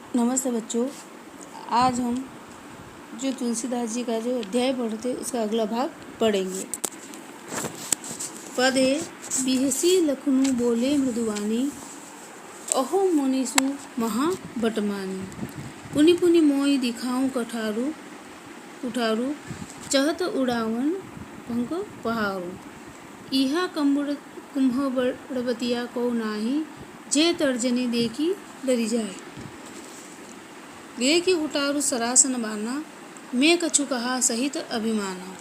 नमस्ते बच्चों। आज हम जो तुलसीदास जी का जो अध्याय पढ़ते उसका अगला भाग पढ़ेंगे। पद है, बिहसी लखनऊ बोले मृदुवानी, अहो मुनिसु महा बटमानी। पुनि पुनि मोई दिखाऊं कुठारू, चहत उड़ावन पंख पहारू। इहा कुम्भ बड़बतिया को नाही, जे तर्जनी देखी डरी जाए। देखी कुठारू सरासन बाना, मैं कछु कहा सहित अभिमाना।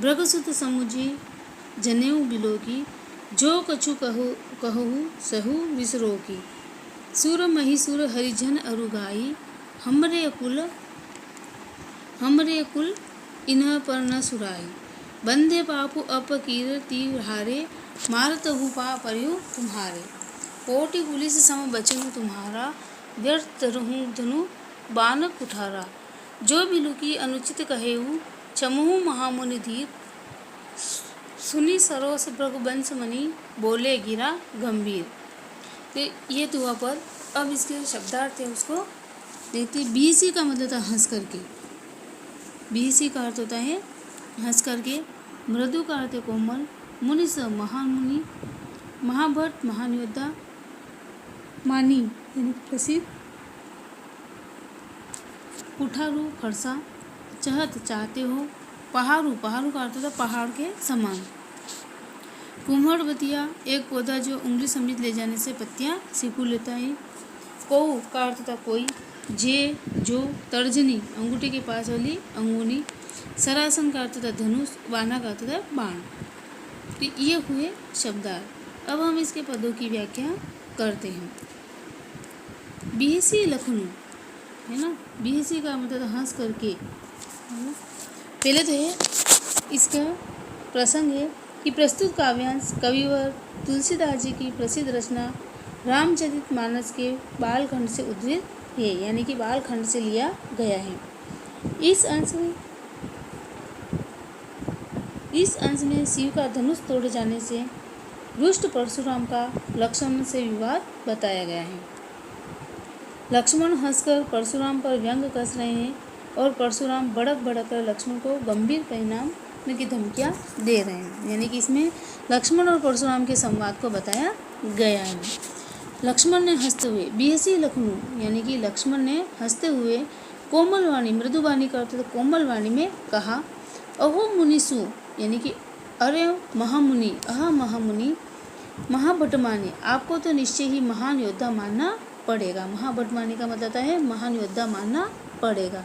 भृगसुत समुझी जनेऊ बिलोकी, जो कछु कहु सहु विसरोकी। सुर महिसुर हरिजन अरुगाई, हमरे कुल इन्ह पर न सुराई। बंधे पापु अपकीर्ति हारे, मारत हूँ पा परियो तुम्हारे। कोटि पुलिस सम बचनु तुम्हारा, व्यर्थ रहूं धनु बान कुठारा। जो बिलुकी अनुचित कहेऊ, चमहु महामुनि धीर। सुनी सरोस भृगुवंश मणि, बोले गिरा गंभीर। तो ये तो हुआ पद। अब इसके शब्दार्थ है उसको देखते। बीसी का मतलब था हंस करके। बीसी का अर्थ होता है हंस करके। मृदु का अर्थ है कोमल। मुनि स महान मुनि, महाभट महान योद्धा, मानी यानी प्रसिद्ध, कुठारू फरसा, चहत चाहते हो, पहाड़ू का अर्थ होता है पहाड़ के समान। कुम्भड़बतिया एक पौधा जो उंगली समेत ले जाने से पत्तियां सिकुड़ लेता है। कौ का अर्थ होता कोई, जे जो, तर्जनी अंगूठे के पास वाली अंगुनी, सरासन का अर्थ होता धनुष, बाना का अर्थ होता बाण। तो ये हुए शब्दार्थ। अब हम इसके पदों की व्याख्या करते हैं। बिहसी लखनऊ है ना, बिहसी का मतलब हंस करके है ना। पहले तो है इसका प्रसंग है कि प्रस्तुत काव्यांश कविवर तुलसीदास जी की प्रसिद्ध रचना रामचरितमानस के बालखंड से उद्धृत है, यानी कि बालखंड से लिया गया है। इस अंश में शिव का धनुष तोड़े जाने से रुष्ट परशुराम का लक्ष्मण से विवाद बताया गया है। लक्ष्मण हंसकर परशुराम पर व्यंग कस रहे हैं और परशुराम भड़क कर लक्ष्मण को गंभीर परिणाम की धमकियां दे रहे हैं, यानी कि इसमें लक्ष्मण और परशुराम के संवाद को बताया गया है। लक्ष्मण ने हंसते हुए, बिहसी लखनऊ यानी कि लक्ष्मण ने हंसते हुए कोमल वाणी, मृदुवाणी का अर्थ कोमल वाणी में कहा, अहो मुनिसु यानी कि अरे महामुनि, अहा महामुनि, महाभटमानी, आपको तो निश्चय ही महान योद्धा मानना पड़ेगा। महाभटमानी का मतलब है महान योद्धा मानना पड़ेगा,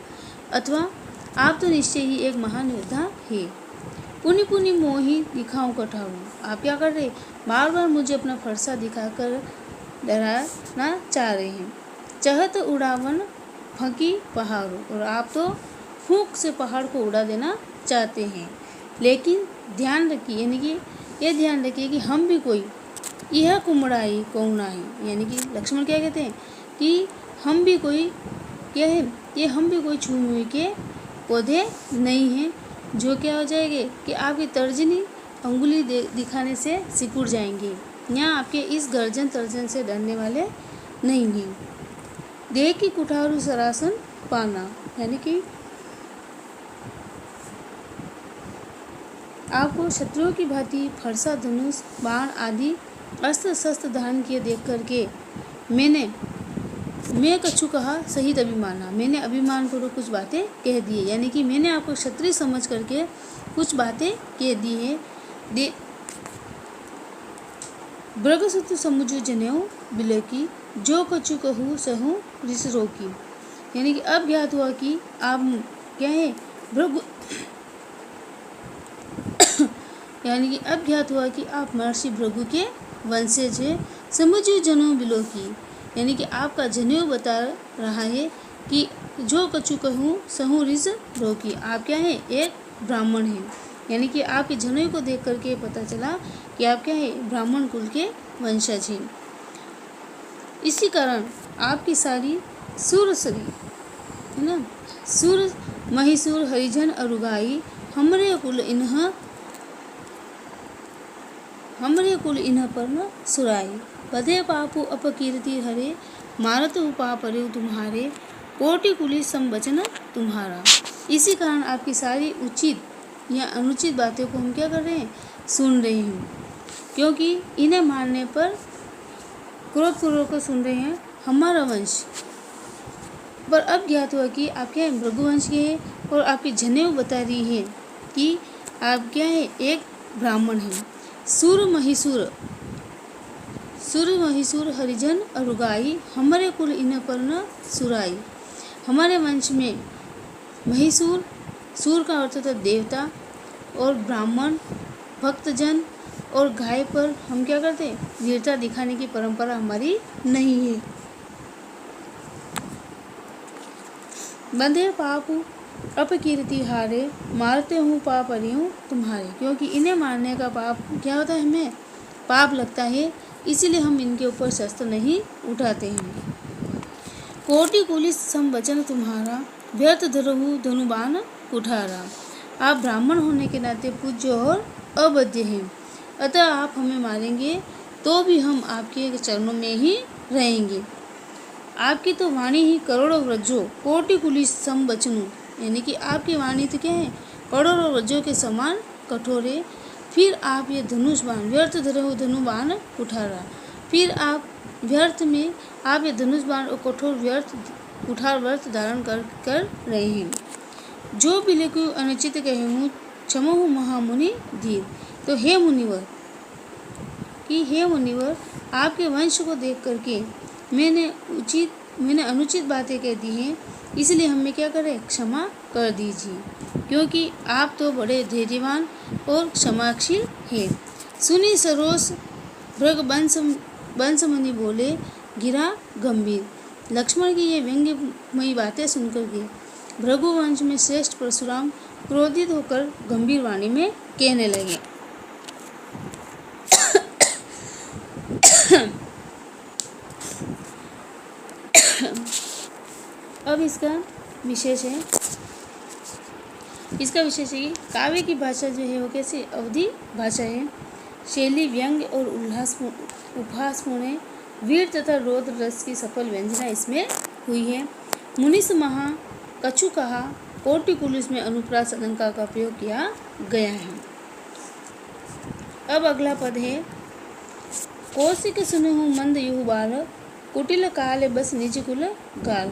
अथवा आप तो निश्चय ही एक महान योद्धा है। पुनि पुनि मोही दिखाऊं कठारू, आप क्या कर रहे, बार बार मुझे अपना फरसा दिखाकर डराना चाह रहे हैं। चहत उड़ावन फंकी पहाड़ों, और आप तो फूंक से पहाड़ को उड़ा देना चाहते हैं। लेकिन ध्यान रखिए, यानी कि ये ध्यान रखिए कि हम भी कोई यह कुमड़ाई कौनाई, यानी कि लक्ष्मण क्या कहते हैं कि हम भी कोई क्या है, ये हम भी कोई छुई के पौधे नहीं हैं जो क्या हो जाएंगे कि आपकी तर्जनी अंगुली दिखाने से सिकुड़ जाएंगे। यहाँ आपके इस गर्जन तर्जन से डरने वाले नहीं हैं। देह की कुठारू सरासन पाना, यानी कि आपको शत्रुओं की भांति फरसा, धनुष, बाण आदि अस्त्र शस्त्र धारण किए देख करके मैं कछु कहा सहित अभिमाना, मैंने अभिमान पूर्वक कुछ बातें कह दी है, यानी कि मैंने आपको क्षत्रिय समझ करके कुछ बातें कह दी है। भृगसुत समुझ जनेऊ बिलोकी, जो कछु कहू सहु रिसरोकी, यानी कि अब ज्ञात हुआ कि आप क्या है यानी कि अब ज्ञात हुआ कि आप महर्षि भृगु के वंशज है। समुझ जनेऊ बिलोकी, यानी कि आपका जनेऊ बता रहा है कि जो कछु कहूँ सहु रिस रोकी, आप क्या है एक ब्राह्मण हैं, यानी कि आपके जनेऊ को देख करके पता चला कि आप क्या है ब्राह्मण कुल के वंशज हैं। इसी कारण आपकी सारी सुरसरी है ना, सुर महिसुर हरिजन अरुगाई, हमरे कुल इन्ह पर न सुराई। बधे पापु अपकीर्ति हरे, मारत हूँ पाप हरे तुम्हारे, कोटि कुली सम वचन तुम्हारा। इसी कारण आपकी सारी उचित या अनुचित बातों को हम क्या कर रहे हैं, सुन रहे हैं, क्योंकि इन्हें मानने पर क्रोधपूर्वक को सुन रहे हैं हमारा वंश। पर अब ज्ञात हुआ कि आप क्या है, भृगुवंश के हैं, और आपकी जनेऊ बता रही है कि आप क्या है, एक ब्राह्मण हैं। सुर महिषुर हरिजन अरुगाई, हमारे कुल इन पर न सुराई। हमारे वंश में महिषुर, सूर का अर्थ था देवता, और ब्राह्मण भक्तजन और गाय पर हम क्या करते हैं, वीरता दिखाने की परंपरा हमारी नहीं है। बंधे पाप अपकीर्ति हारे, मारते हूँ पाप हरियूं तुम्हारे। क्योंकि इन्हें मारने का पाप क्या होता है, हमें पाप लगता है, इसीलिए हम इनके ऊपर शस्त्र नहीं उठाते हैं। कोटि कुलिस सम वचन तुम्हारा, व्यर्थ धरहु धनुबान कुठारा। आप ब्राह्मण होने के नाते पूज्य और अवध्य हैं, अतः आप हमें मारेंगे तो भी हम आपके चरणों में ही रहेंगे। आपकी तो वाणी ही करोड़ों व्रजों, कोटि कुलिस सम वचनु, यानी कि आपकी वाणी तो क्या है, करोड़ों व्रजों के समान कठोर है। फिर आप ये धनुष बाण, व्यर्थ धरहु धनुबान कुठारा, फिर आप व्यर्थ में आप ये धनुष बाण और कठोर व्यर्थ कुठार व्रत धारण कर रहे हैं। जो बिलकु अनुचित कहूँ, क्षमहु महामुनि धीर। तो हे मुनिवर, आपके वंश को देख करके मैंने अनुचित बातें कह दी हैं, इसलिए हमें क्या करें, क्षमा कर दीजिए, क्योंकि आप तो बड़े धैर्यवान और क्षमाशील हैं। सुनी सरोस भृग बंस मुनि बोले, गिरा गंभीर। लक्ष्मण की ये व्यंग्यमयी बातें सुनकर के भृगुवंश में श्रेष्ठ परशुराम क्रोधित होकर गंभीर वाणी में कहने लगे। अब इसका विशेष है कि काव्य की भाषा जो है वो कैसी अवधि भाषा है। शैली व्यंग्य और उपहासपूर्ण है। वीर तथा रौद्र रस की सफल व्यंजना इसमें हुई है। मुनिस महा कछु कहा, कोटि कुलिस में अनुप्रास अलंकार का प्रयोग किया गया है। अब अगला पद है, कौशिक सुनहु मंद युहु बाल, कुटिल काल बस निज कुल गाल।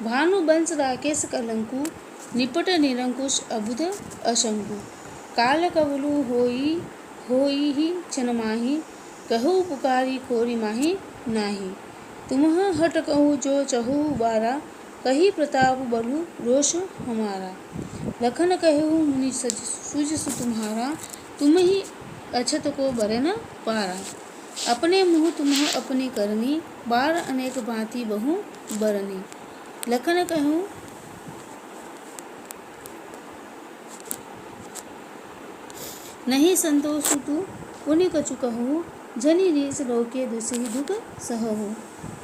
भानु बंस राकेश कलंकु, निपट निरंकुश अबुध अशंकु। काल कवलु होई ही चनमाही, कहु पुकारी खोरी माही नाही। तुम्ह हट कहूँ जो चहु बारा, कही प्रताप बलु रोष हमारा। लखन कहु मुनि सुज तुम्हारा, तुम ही अछत को बरे न पारा। अपने मुँह तुम्ह अपनी करनी, बार अनेक भांति बहु बरनी। लखन कहूँ नहीं संतोष तू, पुनि कछु कहूँ, जनी रीस रोके दुसही दुख सहु।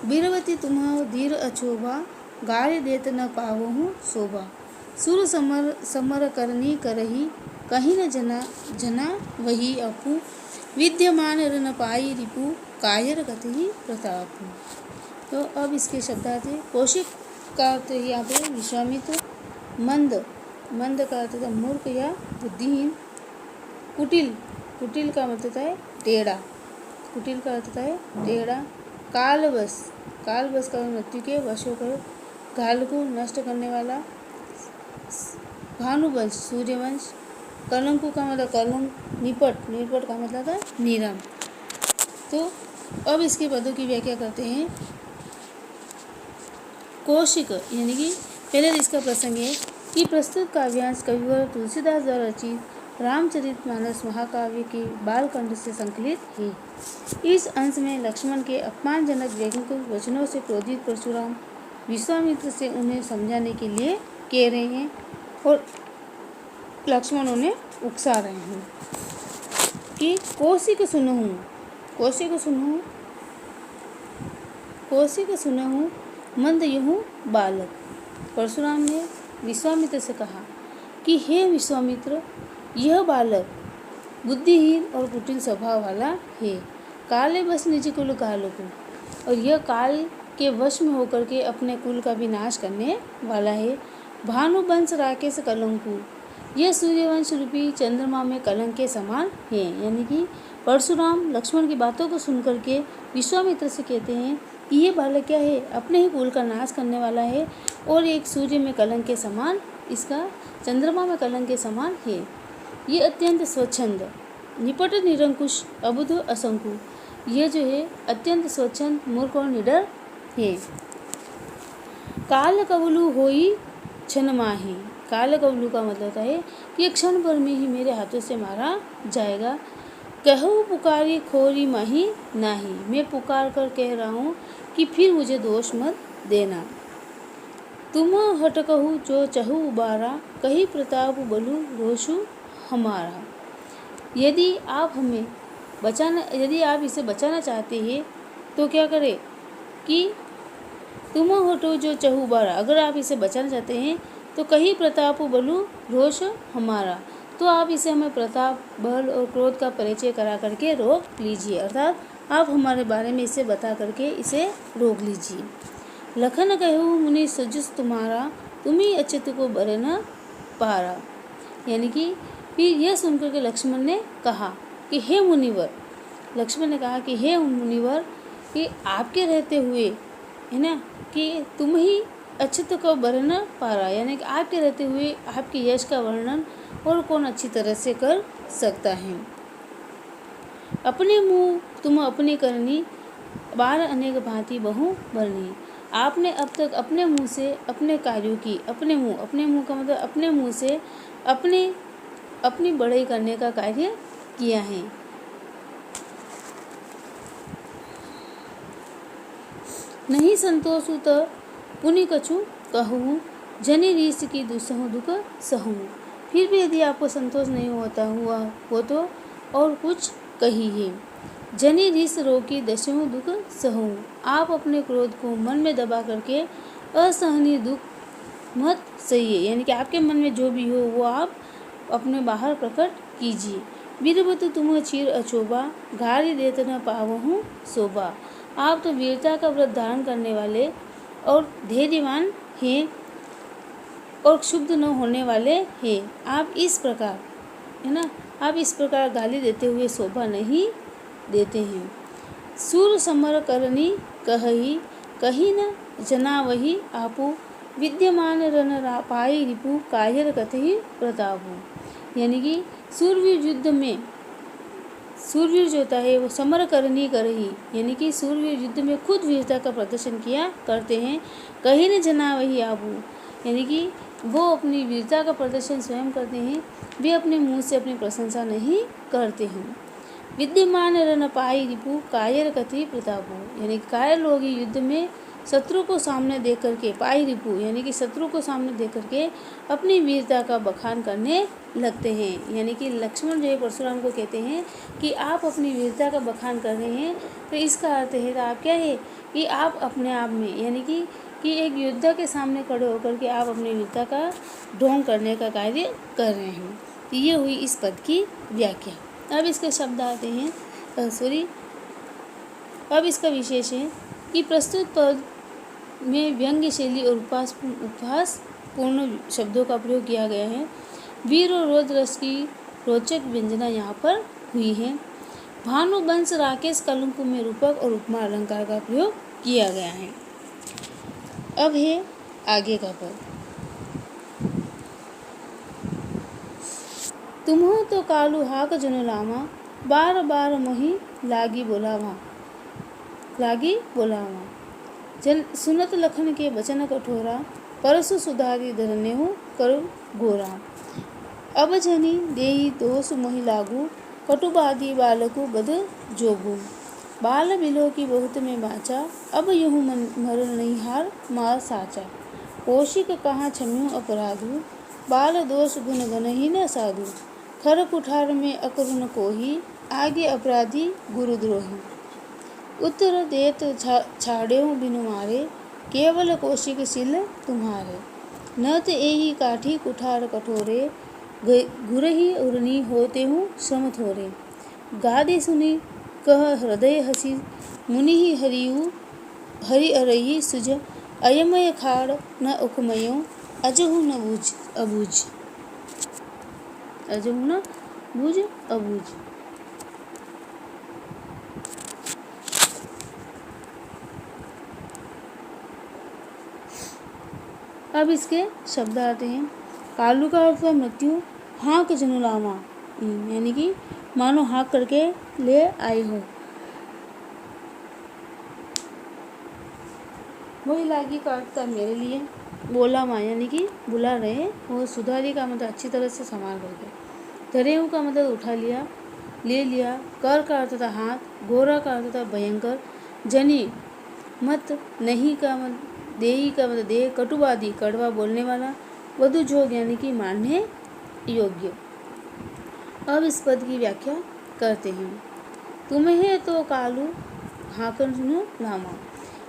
बीरवती तुम्ह धीर अछोभा, गाय देत न पावहु शोभा। सुर समर करनी करही, कहीं न जना वही अपू। विद्यमान न पाई रिपु, कायर गति प्रताप। तो अब इसके शब्दार्थ है, कौशिक का अर्थ है यहाँ पे विश्वामित्र, मंद का अर्थ था मूर्ख या बुद्धिहीन। कुटिल का मतलब है टेढ़ा, कुटिल का अर्थ है टेढ़ा। कालवश का मृत्यु के वश होकर काल को नष्ट करने वाला। भानुवंश सूर्यवंश। कलंकु का मतलब कलंक, निपट का मतलब था नीरम। तो अब इसके पदों की व्याख्या करते हैं। कौशिक यानी कि पहले इसका प्रसंग है कि प्रस्तुत काव्यांश कविवर तुलसीदास द्वारा रचित रामचरितमानस महाकाव्य के बालखंड से संकलित है। इस अंश में लक्ष्मण के अपमानजनक व्यंग्य वचनों से क्रोधित परशुराम विश्वामित्र से उन्हें समझाने के लिए कह रहे हैं और लक्ष्मण उन्हें उकसा रहे हैं कि कौशिक सुनहु मंद युहु बालक। परशुराम ने विश्वामित्र से कहा कि हे विश्वामित्र, यह बालक बुद्धिहीन और कुटिल स्वभाव वाला है। काले बस निज कुल गालको, और यह काल के वश में होकर के अपने कुल का विनाश करने वाला है। भानुवंश राकेश कलंकु, यह सूर्यवंश रूपी चंद्रमा में कलंक के समान है। यानी कि परशुराम लक्ष्मण की बातों को सुनकर के विश्वामित्र से कहते हैं कि ये बालक क्या है, अपने ही कुल का नाश करने वाला है और एक सूर्य में कलंक के समान, इसका चंद्रमा में कलंक के समान है। ये अत्यंत स्वच्छंद, निपट निरंकुश, अबुध असंकु, ये जो है अत्यंत स्वच्छंद, मूर्ख और निडर है। काल कवलु होई क्षण माही, काल कवलु का मतलब होता है कि क्षण भर में ही मेरे हाथों से मारा जाएगा। कहूँ पुकारी खोरी माही नाही, मैं पुकार कर कह रहा हूँ कि फिर मुझे दोष मत देना। तुम हटकहु जो चहु उबारा, कही प्रताप बलु रोषु हमारा। यदि आप इसे बचाना चाहते हैं तो क्या करें कि तुम हटो जो चहु उबारा, अगर आप इसे बचाना चाहते हैं तो कही प्रताप बलु रोष हमारा, तो आप इसे हमें प्रताप, बल और क्रोध का परिचय करा करके रोक लीजिए, अर्थात आप हमारे बारे में इसे बता करके इसे रोक लीजिए। लखन कहूँ मुनि सजुस तुम्हारा, तुम्ही अच्युत को बर न पारा। यानी कि फिर यह सुनकर के लक्ष्मण ने कहा कि हे मुनिवर, लक्ष्मण ने कहा कि हे मुनिवर, कि आपके रहते हुए, है ना, कि तुम ही अच्युत को बर न पारा, यानी कि आपके रहते हुए आपके यश का वर्णन और कौन अच्छी तरह से कर सकता है। अपने मुँह तुम अपनी करनी, बार अनेक भांति बहु बरनी। आपने अब तक अपने मुंह से अपने कार्यों की, अपने मुंह का मतलब अपने मुंह से अपनी बड़ाई करने का कार्य किया है। नहीं संतोष तो पुनि कछु कहूँ, जनि रीस की दुसहु दुख सहूँ। फिर भी यदि आपको संतोष नहीं होता हुआ हो तो और कुछ कहिए। जनि रीस रोकी दशहु दुख सहूँ, आप अपने क्रोध को मन में दबा करके असहनीय दुख मत सहिए, यानी कि आपके मन में जो भी हो वो आप अपने बाहर प्रकट कीजिए। वीरवत तुम चीर अचोबा, घारी देत न पावहूँ शोभा। आप तो वीरता का व्रत धारण करने वाले और धैर्यवान हैं और क्षुब्ध न होने वाले हैं। आप इस प्रकार, है ना, आप इस प्रकार गाली देते हुए शोभा नहीं देते हैं। सूर समर करनी कही, कही न जना वही आपू, विद्यमान रन पाई रिपु, कायर कथहि प्रतापू। यानी कि सूरवीर जो होता है वो समर करनी करही, यानी कि सूरवीर युद्ध में खुद वीरता का प्रदर्शन किया करते हैं। कहीं न जना वही आबू, यानी कि वो अपनी वीरता का प्रदर्शन स्वयं करते हैं, वे अपने मुंह से अपनी प्रशंसा नहीं करते हैं। विद्यमान रन पाई रिपु, कायर कथि प्रतापू, यानी कायर लोग युद्ध में शत्रु को सामने देख करके, पाई रिपु यानी कि शत्रु को सामने देख करके अपनी वीरता का बखान करने लगते हैं। यानी कि लक्ष्मण जो है परशुराम को कहते हैं कि आप अपनी वीरता का बखान कर रहे हैं, तो इसका अर्थ है तो आप क्या है कि आप अपने आप में, यानी कि एक योद्धा के सामने खड़े होकर के आप अपनी वीरता का ढोंग करने का कार्य कर रहे हैं। तो ये हुई इस पद की व्याख्या। अब इसके शब्द आते हैं, अब इसका विशेष है कि प्रस्तुत पद में व्यंग्य शैली और उपहास पूर्ण शब्दों का प्रयोग किया गया है। वीर और रोध रस की रोचक व्यंजना यहाँ पर हुई है। भानुवंश राकेश कलंक में रूपक और उपमा अलंकार का प्रयोग किया गया है। अब है आगे का पद। तुम्हों तो कालू हाक जन लामा, बार बार मोही लागी बोलावा। जन सुनत लखन के बचन कठोरा, परसु सुधारी धरने हो करु गोरा। अब जनी देही दोष मोहि लागू, कटुबादी बालकु बद जोगू। बाल बिलो की बहुत में बाचा, अब यूँ मर नहीं हार मार साचा। कौशिक कहाँ क्षम्यो अपराधु, बाल दोष गुण गण ही न साधु। खर कुठार में अकरुण कोही, आगे अपराधी गुरुद्रोही। उत्तर देत छाड़ेऊ बिनु मारे, केवल कौशिक सिल तुम्हारे। न त एही काठी कुठार कठोरे, घुरही उरनी होते हूँ श्रम थोरे। गादि सुनी कह हृदय हसी, मुनि ही हरियु हरि अरही सुज अयमय खाड़ न उखमयो अजहु न बूझ अबूझ। अजहु न बूझ अबूझ। अब इसके शब्द आते हैं। कालू का अर्थ हुआ मृत्यु, हाँक जनुलामा, यानी कि मानो हाँक करके ले आई हो। वही लागी का अर्थ था मेरे लिए, बोला माँ यानी कि बुला रहे, वो सुधारी का मतलब अच्छी तरह से संभाल करके। धरेऊ का मतलब उठा लिया, ले लिया। कर का अर्थ था हाथ, गोरा का अर्थ था भयंकर, जनी मत, नहीं का मतलब देही का मतलब देह, कटुवादी कड़वा बोलने वाला, वधु जोग यानी कि मानने योग्य। अब इस पद की व्याख्या करते हैं। तुम्हें तो कालू हाँकन सुनो लामा,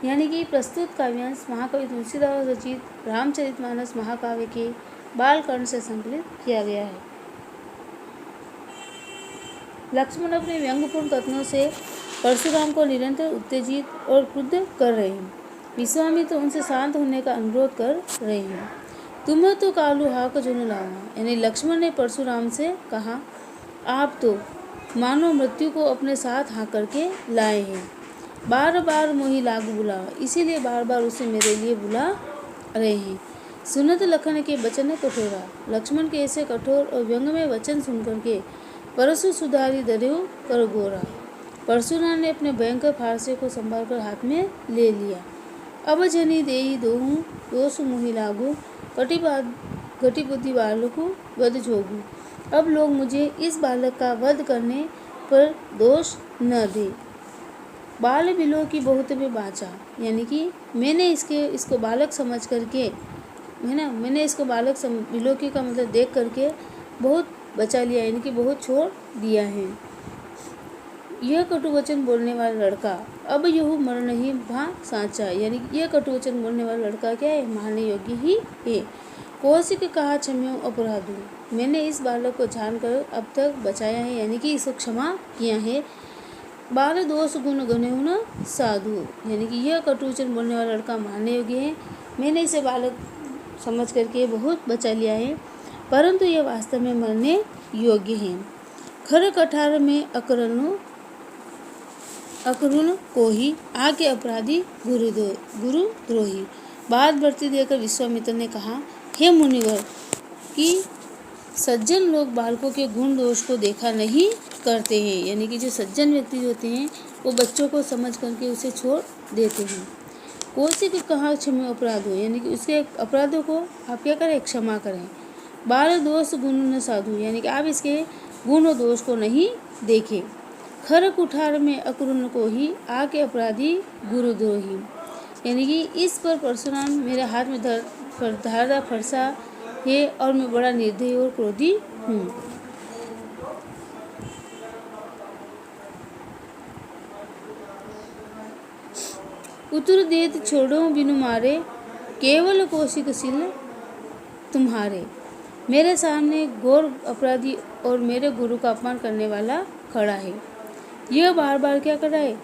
यानी कि प्रस्तुत काव्यांश महाकवि तुलसीदास रचित रामचरितमानस महाकाव्य के बालकर्ण से संकलित किया गया है। लक्ष्मण अपने व्यंग्यपूर्ण कथनों से परशुराम को निरंतर उत्तेजित और क्रुद्ध कर रहे हैं। विश्वामित्र उनसे शांत होने का अनुरोध कर रहे हैं। तुम्हें तो कालू हाक जुनू लामा, यानी लक्ष्मण ने परशुराम से कहा, आप तो मानो मृत्यु को अपने साथ हाँ करके लाए हैं। बार बार मोही लागू बुलावा, इसीलिए बार बार उसे मेरे लिए बुला रहे हैं। सुनत लखन के वचन कठोरा, लक्ष्मण के ऐसे कठोर और व्यंग में वचन सुन करके परशु सुधारी दरेऊ कर गोरा, परशुराम ने अपने भयंकर फारसे को संभाल कर हाथ में ले लिया। अब जनी देई दोहू दोष मुहि लागू, कटिबुद्धि बालकु वध जोगू। अब लोग मुझे इस बालक का वध करने पर दोष न दे। बाल बिलो की बहुत में बाँचा, यानी कि मैंने इसको बालक समझ करके, है ना, मैंने इसको बालक बिलोकी का मतलब देख करके बहुत बचा लिया, यानी कि बहुत छोड़ दिया है। यह कटुवचन बोलने वाला लड़का अब यहू मर नहीं भा साचा, यानी यह कटुवचन बोलने वाला लड़का क्या है, मारने योग्य ही है। कौशिक कहा क्षम्यो अपराधु, मैंने इस बालक को जानकर अब तक बचाया है, यानी कि इसको क्षमा किया है। बाल दोष गुण गणे न साधु, यानी कि यह कटुवचन बोलने वाला लड़का मारने योग्य है, मैंने इसे बालक समझ करके बहुत बचा लिया है, परंतु यह वास्तव में मरने योग्य है। खर कठार में अकरुण को ही आके अपराधी गुरुद्रोही। बात बढ़ती देकर विश्वामित्र ने कहा, हे मुनिवर, कि सज्जन लोग बालकों के गुण दोष को देखा नहीं करते हैं, यानी कि जो सज्जन व्यक्ति होते हैं वो बच्चों को समझ करके उसे छोड़ देते हैं। कौशिक कहा क्षम्य अपराध हो, यानी कि उसके अपराधों को आप क्या करें, क्षमा करें। बाल दोष गुण न साधु, यानी कि आप इसके गुण और दोष को नहीं देखें। खर कुठार में अक्रूर को ही आके अपराधी गुरुद्रोही, यानी कि इस पर परशुराम मेरे हाथ में धारदार फरसा है और मैं बड़ा निर्दयी और क्रोधी हूँ। उतर देत छोड़ो बिनु मारे, केवल कौशिक सिल तुम्हारे। मेरे सामने घोर अपराधी और मेरे गुरु का अपमान करने वाला खड़ा है। यह बार बार क्या कर रहा है,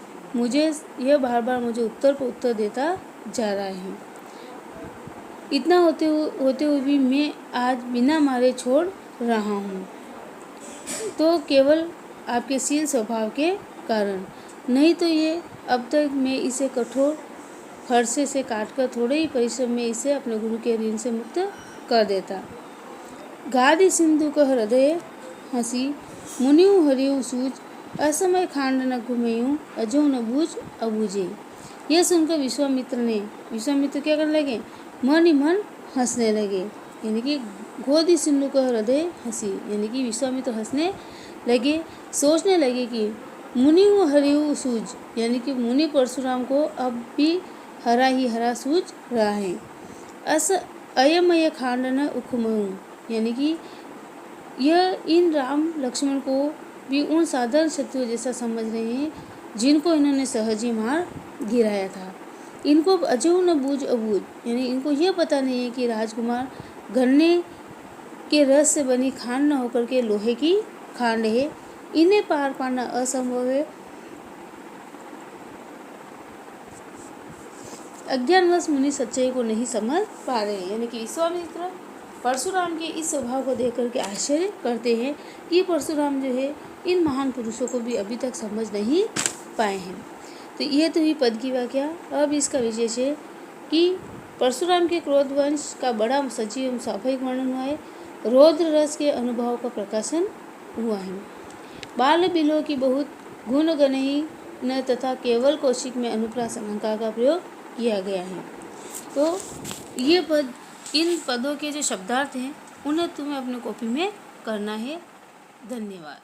बार बार मुझे उत्तर पर उत्तर देता जा रहा है। इतना होते हुए भी मैं आज बिना मारे छोड़ रहा हूँ, तो केवल आपके शील स्वभाव के कारण, नहीं तो ये अब तक मैं इसे कठोर फरसे से काटकर थोड़े ही परिश्रम में इसे अपने गुरु के ऋण से मुक्त कर देता। गादि सिंधु का हृदय हंसी, मुनियु हरियु सूझ, असमय खांड न घुमयू अजो न बूझ अबूझे। यह सुनकर विश्वामित्र क्या करने लगे, मन ही मन हंसने लगे, यानी कि गोदी सिंधु का हृदय हंसी, यानी कि विश्वामित्र हंसने लगे, सोचने लगे कि मुनियु हरियु सूझ, यानी कि मुनि परशुराम को अब भी हरा ही हरा सूझ रहा है। अयमय खांड न उखमयू, यानी कि यह इन राम लक्ष्मण को भी उन साधारण शत्रुओं जैसा समझ रहे हैं जिनको इन्होंने सहज ही मार गिराया था। इनको अजहु न बूझ अबूझ, यानी इनको यह पता नहीं है कि राजकुमार गन्ने के रस से बनी खांड न होकर के लोहे की खांड है, इन्हें पार पाना असंभव है। अज्ञानवश मुनि सच्चाई को नहीं समझ पा रहे हैं। यानी कि विश्वामित्र परशुराम के इस स्वभाव को देख करके आश्चर्य करते हैं कि परशुराम जो है इन महान पुरुषों को भी अभी तक समझ नहीं पाए हैं। तो यह तो हुई पद की व्याख्या। अब इसका विशेष है कि परशुराम के क्रोधवंश का बड़ा सजीव एवं स्वाभाविक वर्णन हुआ है। रौद्र रस के अनुभव का प्रकाशन हुआ है। बाल बिलो की बहुत गुण गणही न तथा केवल कौशिक में अनुप्रास अलंकार का प्रयोग किया गया है। तो ये पद, इन पदों के जो शब्दार्थ हैं उन्हें तुम्हें अपनी कॉपी में करना है। धन्यवाद।